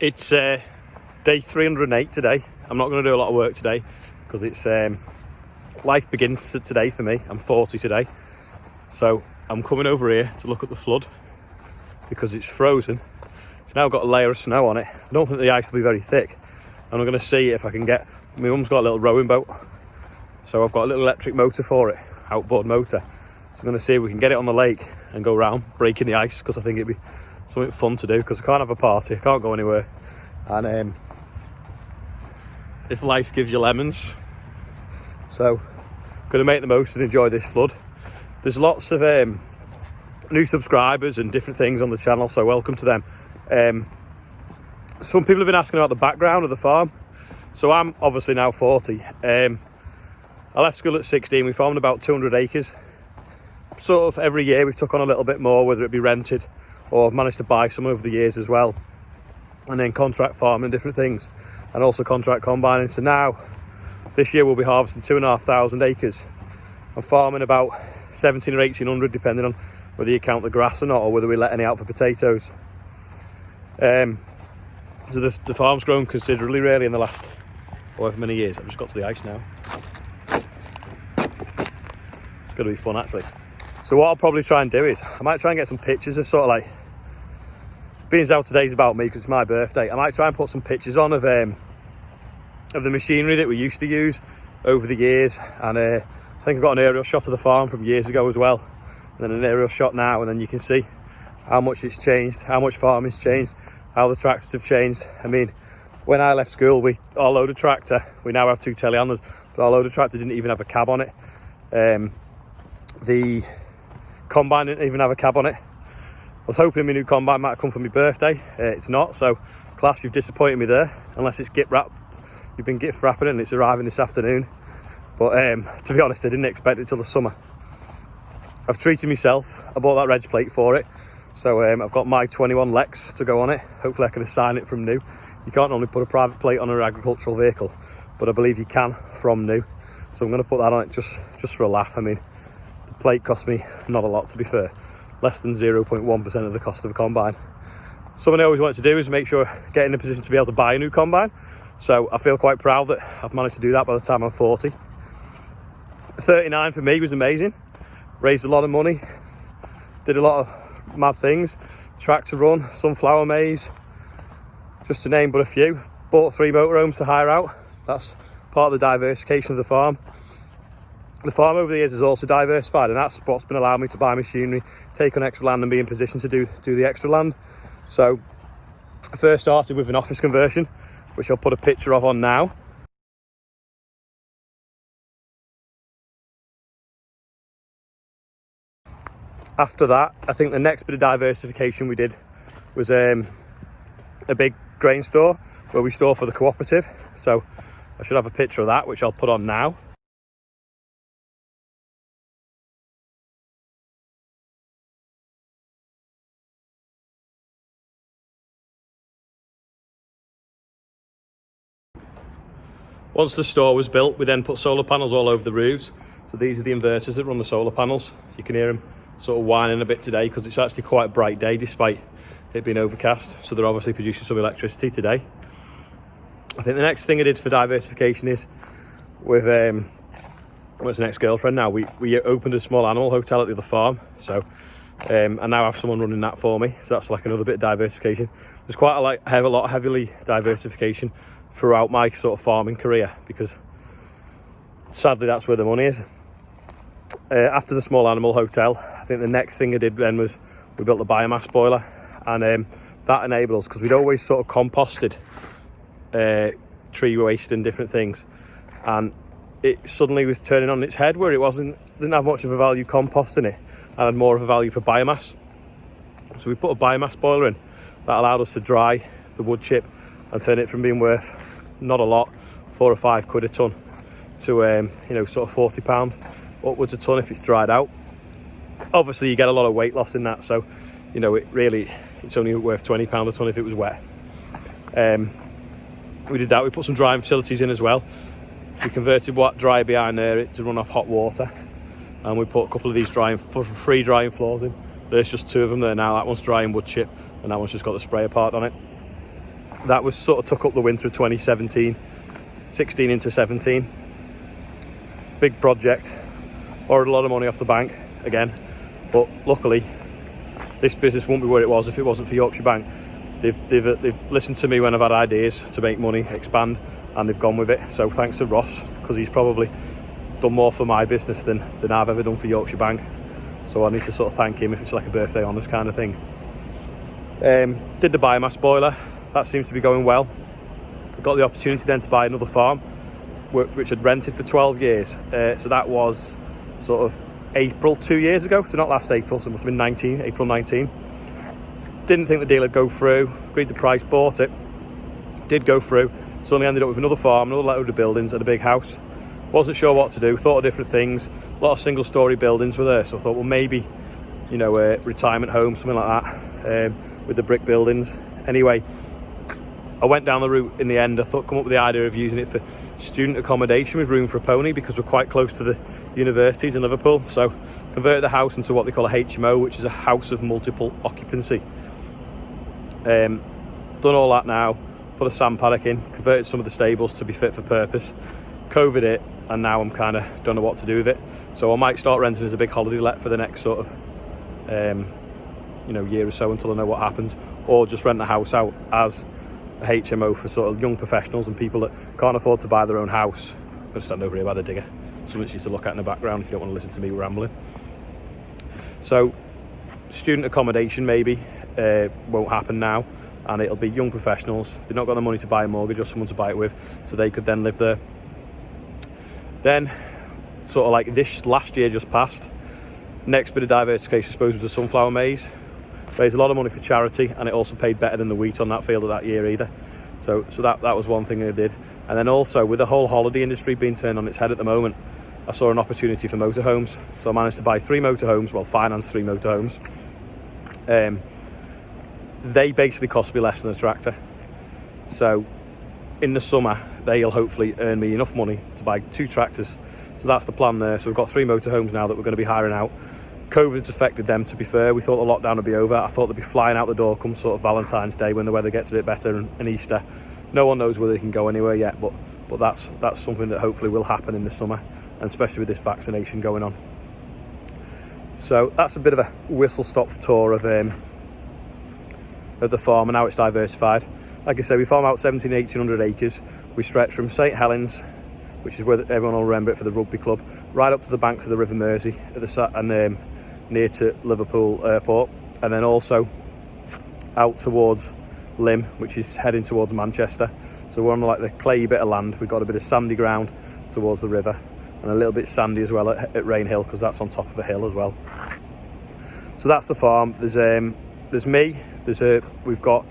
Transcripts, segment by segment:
It's day 308 today. I'm not going to do a lot of work today because it's life begins today for me. I'm 40 today, so I'm coming over here to look at the flood because it's frozen. It's now got a layer of snow on it. I don't think the ice will be very thick, and I'm going to see if I can get. My mum's got a little rowing boat, so I've got a little electric motor for it, outboard motor. So I'm going to see if we can get it on the lake and go round breaking the ice, because I think it'd be something fun to do, because I can't have a party, I can't go anywhere, and if life gives you lemons, so I'm going to make the most and enjoy this flood. There's lots of new subscribers and different things on the channel, so welcome to them. Some people have been asking about the background of the farm. So I'm obviously now 40. I left school at 16. We farmed about 200 acres. Sort of every year we've took on a little bit more, whether it be rented or I've managed to buy some over the years as well, and then contract farming and different things, and also contract combining. So now this year we'll be harvesting 2,500 acres. I'm farming about 17 or 1800, depending on whether you count the grass or not, or whether we let any out for potatoes. So the farm's grown considerably really in the last however many years. I've just got to the ice now. It's going to be fun actually. So what I'll probably try and do is, I might try and get some pictures of sort of like, being as how today's about me because it's my birthday, I might try and put some pictures on of the machinery that we used to use over the years, and I think I've got an aerial shot of the farm from years ago as well, and then an aerial shot now, and then you can see how much it's changed, how much farming's changed, how the tractors have changed. I mean, when I left school, our loader tractor, we now have 2 telehandlers, but our loader tractor didn't even have a cab on it. The combine didn't even have a cab on it. I was hoping my new combine might have come for my birthday. It's not, so class, you've disappointed me there, unless it's gift wrapped. You've been gift wrapping it and it's arriving this afternoon. But to be honest, I didn't expect it till the summer. I've treated myself. I bought that reg plate for it. So I've got my 21 Lex to go on it. Hopefully I can assign it from new. You can't normally put a private plate on an agricultural vehicle, but I believe you can from new. So I'm going to put that on it just for a laugh. I mean, the plate cost me not a lot, to be fair. Less than 0.1% of the cost of a combine. Something I always wanted to do is make sure, get in a position to be able to buy a new combine. So I feel quite proud that I've managed to do that by the time I'm 40. 39 for me was amazing. Raised a lot of money. Did a lot of mad things. Tractor run, sunflower maze, just to name but a few. Bought 3 motorhomes to hire out. That's part of the diversification of the farm. The farm over the years has also diversified, and that's what's been allowing me to buy machinery, take on extra land and be in position to do the extra land. So I first started with an office conversion, which I'll put a picture of on now. After that, I think the next bit of diversification we did was a big grain store where we store for the cooperative. So I should have a picture of that, which I'll put on now. Once the store was built, we then put solar panels all over the roofs. So these are the inverters that run the solar panels. You can hear them sort of whining a bit today because it's actually quite a bright day despite it being overcast. So they're obviously producing some electricity today. I think the next thing I did for diversification is with what's an ex-girlfriend now, we opened a small animal hotel at the other farm. So I now have someone running that for me. So that's like another bit of diversification. There's quite a lot of heavily diversification throughout my sort of farming career, because sadly that's where the money is. After the small animal hotel, I think the next thing I did then was we built the biomass boiler, and that enabled us, because we'd always sort of composted tree waste and different things, and it suddenly was turning on its head where didn't have much of a value composting it and had more of a value for biomass. So we put a biomass boiler in that allowed us to dry the wood chip and turn it from being worth not a lot, 4 or 5 quid a tonne, to sort of £40 upwards a tonne if it's dried out. Obviously you get a lot of weight loss in that, so it's only worth £20 a tonne if it was wet. We did that. We put some drying facilities in as well. We converted what dry behind there to run off hot water, and we put a couple of these free drying floors in. There's just 2 of them there now. That one's drying wood chip and that one's just got the sprayer part on it. That was sort of took up the winter of 2017, 16 into 17. Big project, borrowed a lot of money off the bank again, but luckily this business wouldn't be where it was if it wasn't for Yorkshire Bank. They've listened to me when I've had ideas to make money, expand, and they've gone with it. So thanks to Ross, because he's probably done more for my business than I've ever done for Yorkshire Bank. So I need to sort of thank him if it's like a birthday honours kind of thing. Did the biomass boiler, that seems to be going well. Got the opportunity then to buy another farm, which I'd rented for 12 years. So that was sort of April 2 years ago, so not last April, so it must have been April 19. Didn't think the deal would go through, agreed the price, bought it, did go through, suddenly ended up with another farm, another load of buildings and a big house. Wasn't sure what to do, thought of different things, a lot of single story buildings were there, so I thought, well, maybe, you know, a retirement home, something like that, with the brick buildings. Anyway, I went down the route in the end. I thought, come up with the idea of using it for student accommodation with room for a pony, because we're quite close to the universities in Liverpool. So converted the house into what they call a HMO, which is a house of multiple occupancy. Done all that now, put a sand paddock in, converted some of the stables to be fit for purpose, COVID it, and now I'm kind of don't know what to do with it. So I might start renting as a big holiday let for the next sort of year or so until I know what happens, or just rent the house out as a HMO for sort of young professionals and people that can't afford to buy their own house. I'm going to stand over here by the digger, something you to look at in the background if you don't want to listen to me rambling. So student accommodation maybe won't happen now, and it'll be young professionals. They've not got the money to buy a mortgage or someone to buy it with, so they could then live there. Then sort of like this last year just passed, next bit of diversification I suppose was the sunflower maize. Raised a lot of money for charity, and it also paid better than the wheat on that field of that year either. So that was one thing I did. And then also with the whole holiday industry being turned on its head at the moment, I saw an opportunity for motorhomes. So I managed to buy 3 motorhomes, well, finance 3 motorhomes. They basically cost me less than a tractor. So in the summer, they'll hopefully earn me enough money to buy 2 tractors. So that's the plan there. So we've got 3 motorhomes now that we're going to be hiring out. COVID's affected them, to be fair. We thought the lockdown would be over. I thought they'd be flying out the door come sort of Valentine's Day when the weather gets a bit better, and Easter. No one knows whether they can go anywhere yet, but that's something that hopefully will happen in the summer, and especially with this vaccination going on. So that's a bit of a whistle-stop tour of the farm and how it's diversified. Like I said, we farm out 1,700-1,800 acres. We stretch from St Helens, which is where everyone will remember it for the rugby club, right up to the banks of the River Mersey and near to Liverpool Airport, and then also out towards Lymm, which is heading towards Manchester. So we're on like the clayey bit of land. We've got a bit of sandy ground towards the river, and a little bit sandy as well at Rain Hill, because that's on top of a hill as well. So that's the farm. There's me. We've got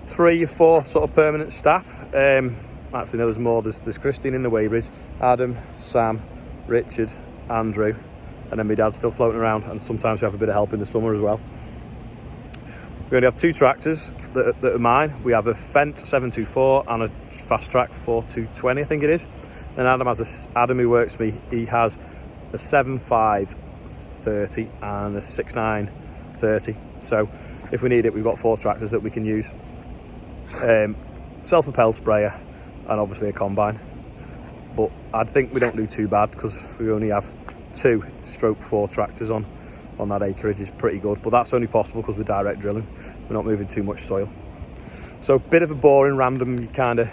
3 or 4 sort of permanent staff. Actually, no, there's more. There's Christine in the Weybridge, Adam, Sam, Richard, Andrew, and then my dad's still floating around, and sometimes we have a bit of help in the summer as well. We only have 2 tractors that are mine. We have a Fendt 724 and a Fast Track 4220, I think it is. Then Adam who works for me, he has a 7530 and a 6930. So if we need it, we've got 4 tractors that we can use. Self-propelled sprayer, and obviously a combine. But I think we don't do too bad, because we only have 2/4 tractors on that acreage. Is pretty good, but that's only possible because we're direct drilling. We're not moving too much soil. So bit of a boring, random kind of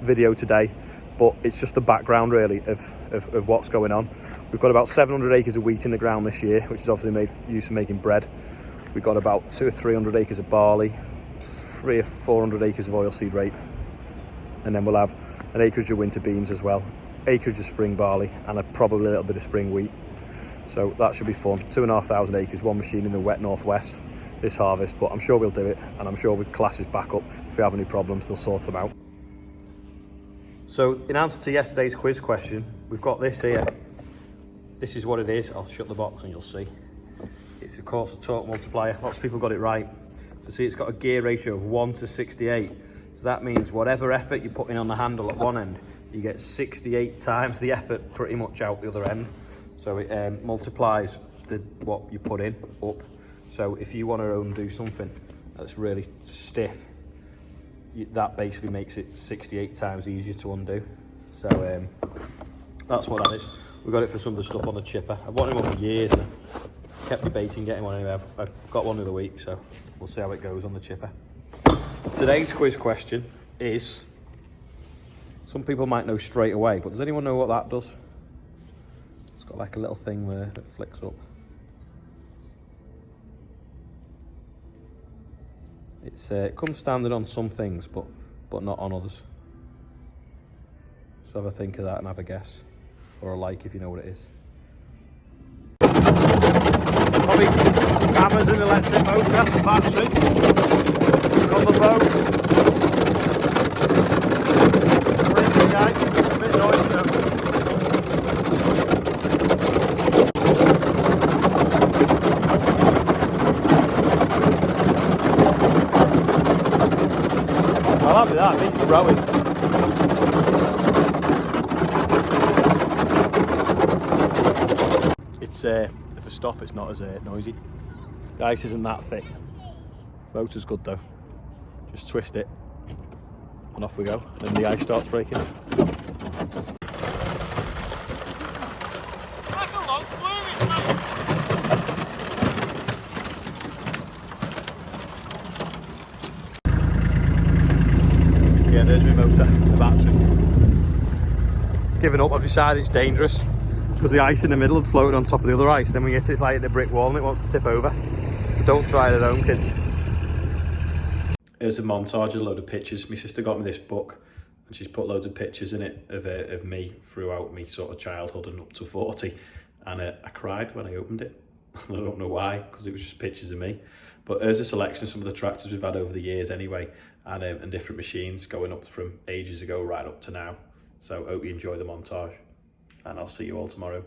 video today, but it's just the background really of what's going on. We've got about 700 acres of wheat in the ground this year, which is obviously made use of making bread. We've got about 200 or 300 acres of barley, 300 or 400 acres of oilseed rape, and then we'll have an acreage of winter beans as well, acreage of spring barley, and probably a little bit of spring wheat. So that should be fun. 2,500 acres, 1 machine in the wet northwest this harvest, but I'm sure we'll do it, and I'm sure with classes back up, if we have any problems, they'll sort them out. So in answer to yesterday's quiz question, we've got this here. This is what it is. I'll shut the box and you'll see. It's of course a torque multiplier. Lots of people got it right. So see, it's got a gear ratio of 1:68. So that means whatever effort you put in on the handle at one end, you get 68 times the effort pretty much out the other end. So it multiplies what you put in up. So if you want to undo something that's really stiff, that basically makes it 68 times easier to undo. So that's what that is. We got it for some of the stuff on the chipper. I've wanted one for years and I kept debating getting one anyway. I've got one of the week, so we'll see how it goes on the chipper. Today's quiz question is, some people might know straight away, but does anyone know what that does? It's got like a little thing there that flicks up. It comes standard on some things, but not on others. So have a think of that and have a guess, or a like if you know what it is. Probably Amazon electric motor, battery, on the boat. Brilliant, guys. A bit noisy though. I'll have that, beats rowing. It's if I stop, it's not as noisy. The ice isn't that thick. Motor's good though. Just twist it, and off we go. And the ice starts breaking. Yeah, there's my motor, the battery. Given up, I've decided it's dangerous because the ice in the middle had floated on top of the other ice. Then we hit it like the brick wall and it wants to tip over. So don't try it at home, kids. Here's a montage, a load of pictures. My sister got me this book and she's put loads of pictures in it of me throughout me sort of childhood and up to 40. And I cried when I opened it. I don't know why, because it was just pictures of me. But here's a selection of some of the tractors we've had over the years anyway, and different machines going up from ages ago right up to now. So hope you enjoy the montage, and I'll see you all tomorrow.